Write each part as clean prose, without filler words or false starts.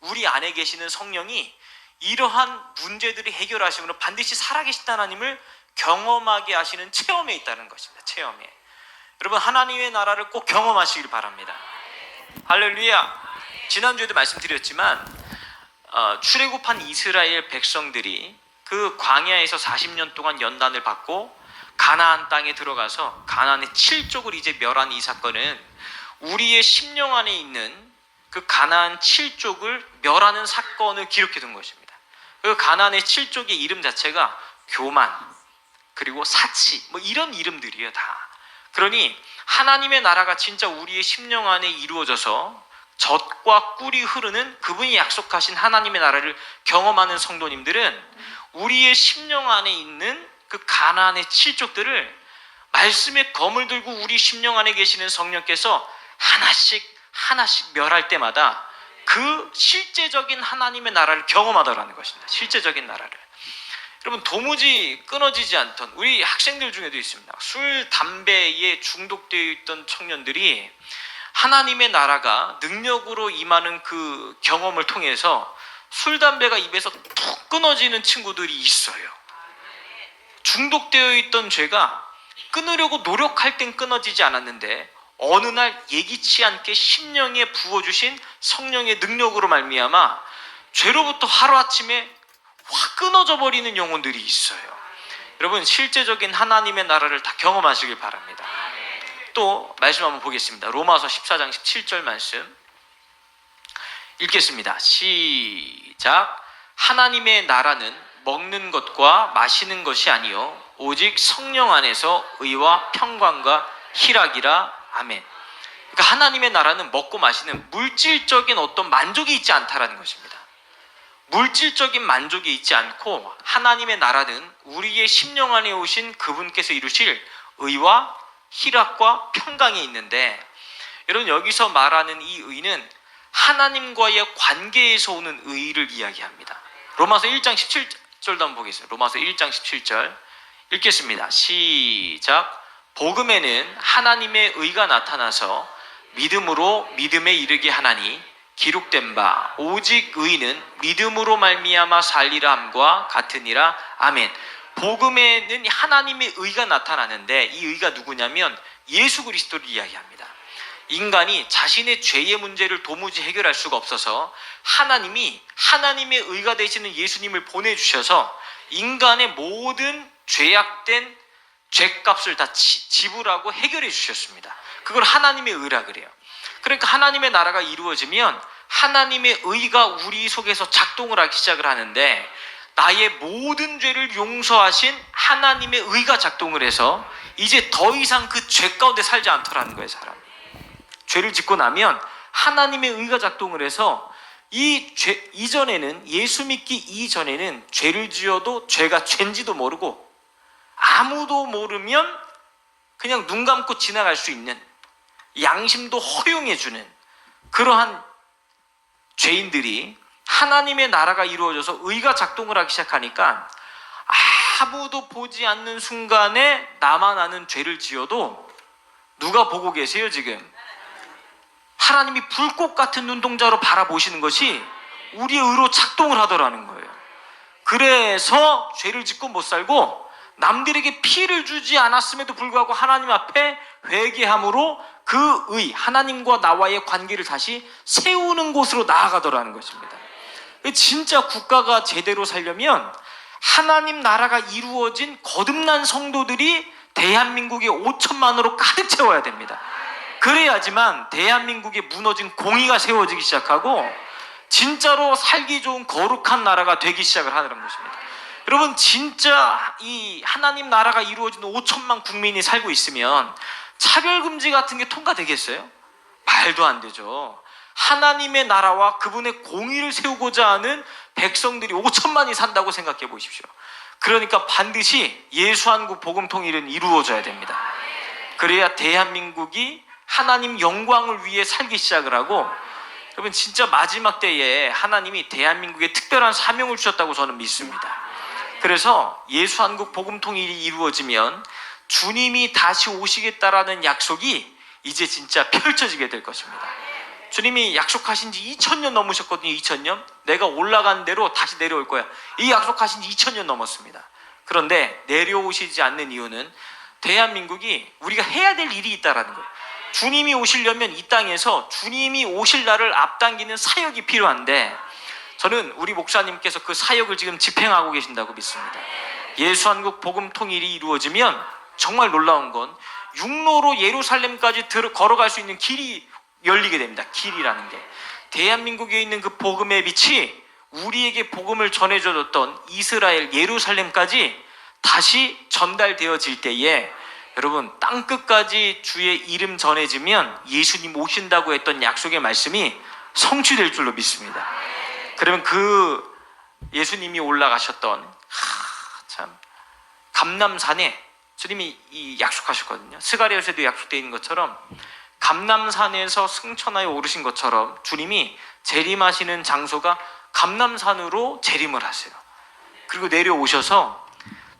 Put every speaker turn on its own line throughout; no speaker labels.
우리 안에 계시는 성령이 이러한 문제들을 해결하심으로 반드시 살아계신 하나님을 경험하게 하시는 체험에 있다는 것입니다. 체험에. 여러분, 하나님의 나라를 꼭 경험하시길 바랍니다. 할렐루야. 지난주에도 말씀드렸지만 출애굽한 이스라엘 백성들이 그 광야에서 40년 동안 연단을 받고 가나안 땅에 들어가서 가나안의 7족을 이제 멸한 이 사건은 우리의 심령 안에 있는 그 가나안 7족을 멸하는 사건을 기록해 둔 것입니다. 그 가나안의 7족의 이름 자체가 교만, 그리고 사치, 뭐 이런 이름들이에요, 다. 그러니 하나님의 나라가 진짜 우리의 심령 안에 이루어져서 젖과 꿀이 흐르는 그분이 약속하신 하나님의 나라를 경험하는 성도님들은 우리의 심령 안에 있는 그 가나안의 7족들을 말씀의 검을 들고 우리 심령 안에 계시는 성령께서 하나씩 멸할 때마다 그 실제적인 하나님의 나라를 경험하더라는 것입니다. 실제적인 나라를. 여러분, 도무지 끊어지지 않던 우리 학생들 중에도 있습니다. 술, 담배에 중독되어 있던 청년들이 하나님의 나라가 능력으로 임하는 그 경험을 통해서 술, 담배가 입에서 툭 끊어지는 친구들이 있어요. 중독되어 있던 죄가 끊으려고 노력할 땐 끊어지지 않았는데 어느 날 예기치 않게 심령에 부어주신 성령의 능력으로 말미암아 죄로부터 하루아침에 확 끊어져 버리는 영혼들이 있어요. 여러분, 실제적인 하나님의 나라를 다 경험하시길 바랍니다. 또 말씀 한번 보겠습니다. 로마서 14장 17절 말씀 읽겠습니다. 시작. 하나님의 나라는 먹는 것과 마시는 것이 아니요 오직 성령 안에서 의와 평강과 희락이라. 아멘. 그러니까 하나님의 나라는 먹고 마시는 물질적인 어떤 만족이 있지 않다라는 것입니다. 물질적인 만족이 있지 않고 하나님의 나라는 우리의 심령 안에 오신 그분께서 이루실 의와 희락과 평강이 있는데, 여러분, 여기서 말하는 이 의는 하나님과의 관계에서 오는 의를 이야기합니다. 로마서 1장 17절도 한번 보겠습니다. 로마서 1장 17절 읽겠습니다. 시작. 복음에는 하나님의 의가 나타나서 믿음으로 믿음에 이르게 하나니 기록된 바 오직 의는 믿음으로 말미암아 살리라 함과 같으니라. 아멘. 복음에는 하나님의 의가 나타나는데 이 의가 누구냐면 예수 그리스도를 이야기합니다. 인간이 자신의 죄의 문제를 도무지 해결할 수가 없어서 하나님이 하나님의 의가 되시는 예수님을 보내주셔서 인간의 모든 죄악된 죄값을 다 지불하고 해결해 주셨습니다. 그걸 하나님의 의라 그래요. 그러니까 하나님의 나라가 이루어지면 하나님의 의가 우리 속에서 작동을 하기 시작을 하는데 나의 모든 죄를 용서하신 하나님의 의가 작동을 해서 이제 더 이상 그 죄 가운데 살지 않더라는 거예요, 사람이. 죄를 짓고 나면 하나님의 의가 작동을 해서 이전에는 예수 믿기 이전에는 죄를 지어도 죄가 죄인지도 모르고 아무도 모르면 그냥 눈 감고 지나갈 수 있는, 양심도 허용해주는 그러한 죄인들이 하나님의 나라가 이루어져서 의가 작동을 하기 시작하니까 아무도 보지 않는 순간에 나만 아는 죄를 지어도 누가 보고 계세요? 지금 하나님이 불꽃 같은 눈동자로 바라보시는 것이 우리의 의로 작동을 하더라는 거예요. 그래서 죄를 짓고 못 살고 남들에게 피해를 주지 않았음에도 불구하고 하나님 앞에 회개함으로 그 의, 하나님과 나와의 관계를 다시 세우는 곳으로 나아가더라는 것입니다. 진짜 국가가 제대로 살려면 하나님 나라가 이루어진 거듭난 성도들이 대한민국에 5천만으로 가득 채워야 됩니다. 그래야지만 대한민국에 무너진 공의가 세워지기 시작하고 진짜로 살기 좋은 거룩한 나라가 되기 시작을 하는 것입니다. 여러분, 진짜 이 하나님 나라가 이루어진 5천만 국민이 살고 있으면 차별금지 같은 게 통과되겠어요? 말도 안 되죠. 하나님의 나라와 그분의 공의를 세우고자 하는 백성들이 5천만이 산다고 생각해 보십시오. 그러니까 반드시 예수한국 복음통일은 이루어져야 됩니다. 그래야 대한민국이 하나님 영광을 위해 살기 시작을 하고, 여러분, 진짜 마지막 때에 하나님이 대한민국에 특별한 사명을 주셨다고 저는 믿습니다. 그래서 예수한국 복음통일이 이루어지면 주님이 다시 오시겠다라는 약속이 이제 진짜 펼쳐지게 될 것입니다. 주님이 약속하신 지 2000년 넘으셨거든요. 2000년. 내가 올라간 대로 다시 내려올 거야. 이 약속하신 지 2000년 넘었습니다. 그런데 내려오시지 않는 이유는 대한민국이 우리가 해야 될 일이 있다라는 거예요. 주님이 오시려면 이 땅에서 주님이 오실 날을 앞당기는 사역이 필요한데, 저는 우리 목사님께서 그 사역을 지금 집행하고 계신다고 믿습니다. 예수한국 복음 통일이 이루어지면 정말 놀라운 건 육로로 예루살렘까지 걸어갈 수 있는 길이 열리게 됩니다. 길이라는 게. 대한민국에 있는 그 복음의 빛이 우리에게 복음을 전해줬던 이스라엘 예루살렘까지 다시 전달되어질 때에, 여러분, 땅끝까지 주의 이름 전해지면 예수님 오신다고 했던 약속의 말씀이 성취될 줄로 믿습니다. 그러면 그 예수님이 올라가셨던 참 감람산에 주님이 약속하셨거든요. 스가랴서에도 약속되어 있는 것처럼 감람산에서 승천하여 오르신 것처럼 주님이 재림하시는 장소가 감람산으로 재림을 하세요. 그리고 내려오셔서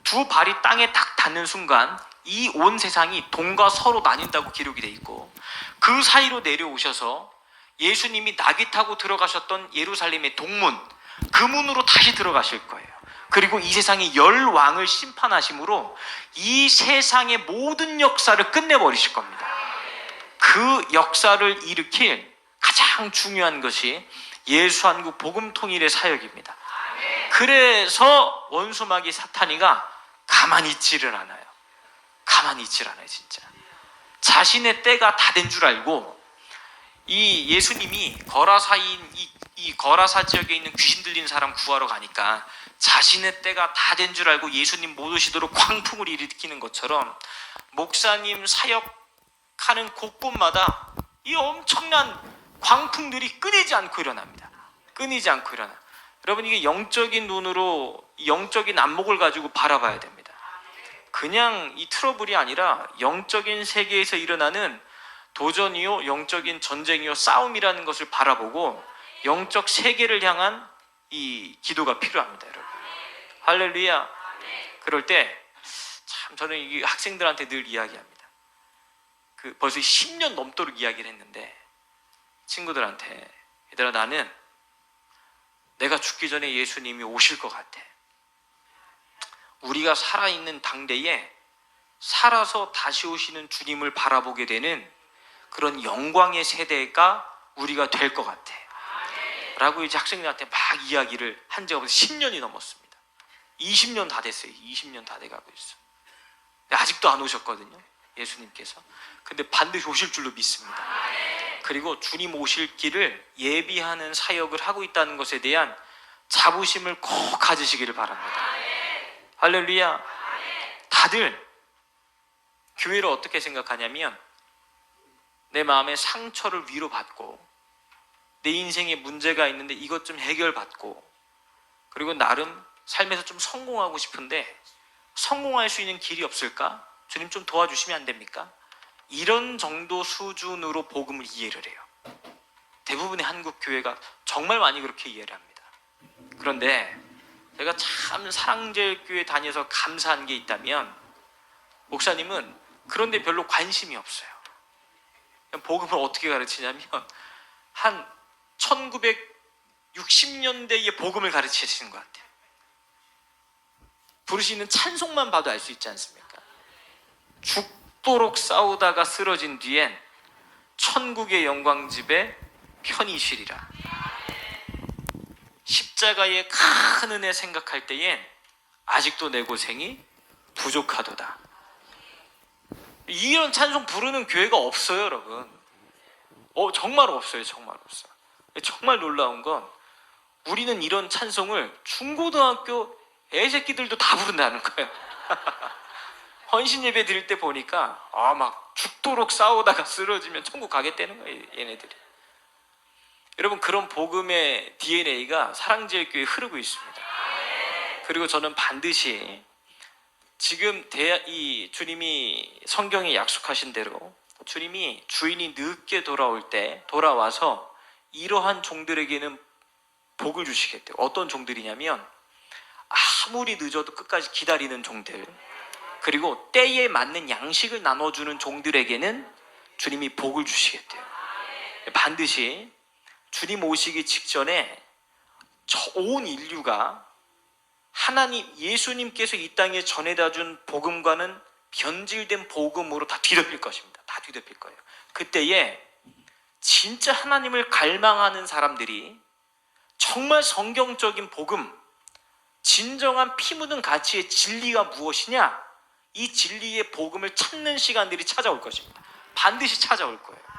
두 발이 땅에 딱 닿는 순간 이 온 세상이 동과 서로 나뉜다고 기록이 되어 있고, 그 사이로 내려오셔서 예수님이 나귀 타고 들어가셨던 예루살렘의 동문, 그 문으로 다시 들어가실 거예요. 그리고 이 세상의 열 왕을 심판하심으로 이 세상의 모든 역사를 끝내버리실 겁니다. 그 역사를 일으킬 가장 중요한 것이 예수한국 복음 통일의 사역입니다. 그래서 원수마귀 사탄이가 가만히 있지를 않아요. 가만히 있질 않아요, 진짜. 자신의 때가 다 된 줄 알고, 이 예수님이 거라사인 이 거라사 지역에 있는 귀신 들린 사람 구하러 가니까 자신의 때가 다 된 줄 알고 예수님 못 오시도록 광풍을 일으키는 것처럼, 목사님 사역하는 곳곳마다 이 엄청난 광풍들이 끊이지 않고 일어납니다. 끊이지 않고 일어나. 여러분, 이게 영적인 눈으로, 영적인 안목을 가지고 바라봐야 됩니다. 그냥 이 트러블이 아니라 영적인 세계에서 일어나는 도전이요, 영적인 전쟁이요, 싸움이라는 것을 바라보고 영적 세계를 향한 이 기도가 필요합니다, 여러분. 할렐루야. 그럴 때 참 저는 이 학생들한테 늘 이야기합니다. 벌써 10년 넘도록 이야기를 했는데, 친구들한테, 얘들아, 나는 내가 죽기 전에 예수님이 오실 것 같아. 우리가 살아있는 당대에 살아서 다시 오시는 주님을 바라보게 되는 그런 영광의 세대가 우리가 될 것 같아. 라고 이제 학생들한테 막 이야기를 한 지가 벌써 10년이 넘었습니다. 20년 다 됐어요. 20년 다 돼가고 있어. 아직도 안 오셨거든요, 예수님께서. 근데 반드시 오실 줄로 믿습니다. 그리고 주님 오실 길을 예비하는 사역을 하고 있다는 것에 대한 자부심을 꼭 가지시기를 바랍니다. 할렐루야. 다들 교회를 어떻게 생각하냐면, 내 마음의 상처를 위로받고, 내 인생에 문제가 있는데 이것 좀 해결받고, 그리고 나름 삶에서 좀 성공하고 싶은데 성공할 수 있는 길이 없을까? 주님 좀 도와주시면 안 됩니까? 이런 정도 수준으로 복음을 이해를 해요. 대부분의 한국 교회가 정말 많이 그렇게 이해를 합니다. 그런데 제가 참 사랑제일교회 다녀서 감사한 게 있다면, 목사님은 그런데 별로 관심이 없어요. 복음을 어떻게 가르치냐면 한 1960년대의 복음을 가르치시는 것 같아요. 부르시는 찬송만 봐도 알 수 있지 않습니까? 죽도록 싸우다가 쓰러진 뒤엔 천국의 영광집에 편히 쉬리라. 십자가의 큰 은혜 생각할 때엔 아직도 내 고생이 부족하도다. 이런 찬송 부르는 교회가 없어요, 여러분. 정말 없어요. 정말 없어요. 정말 놀라운 건, 우리는 이런 찬송을 중고등학교 애새끼들도 다 부른다는 거예요. 헌신 예배 드릴 때 보니까 막 죽도록 싸우다가 쓰러지면 천국 가겠다는 거예요, 얘네들이. 여러분, 그런 복음의 DNA가 사랑제일교회에 흐르고 있습니다. 그리고 저는 반드시 지금 이 주님이 성경에 약속하신 대로 주님이 주인이 늦게 돌아와서 이러한 종들에게는 복을 주시겠대요. 어떤 종들이냐면, 아무리 늦어도 끝까지 기다리는 종들, 그리고 때에 맞는 양식을 나눠주는 종들에게는 주님이 복을 주시겠대요. 반드시 주님 오시기 직전에 온 인류가 하나님 예수님께서 이 땅에 전해다 준 복음과는 변질된 복음으로 다 뒤덮일 것입니다. 다 뒤덮일 거예요. 그때에 진짜 하나님을 갈망하는 사람들이 정말 성경적인 복음, 진정한 피 묻은 가치의 진리가 무엇이냐, 이 진리의 복음을 찾는 시간들이 찾아올 것입니다. 반드시 찾아올 거예요.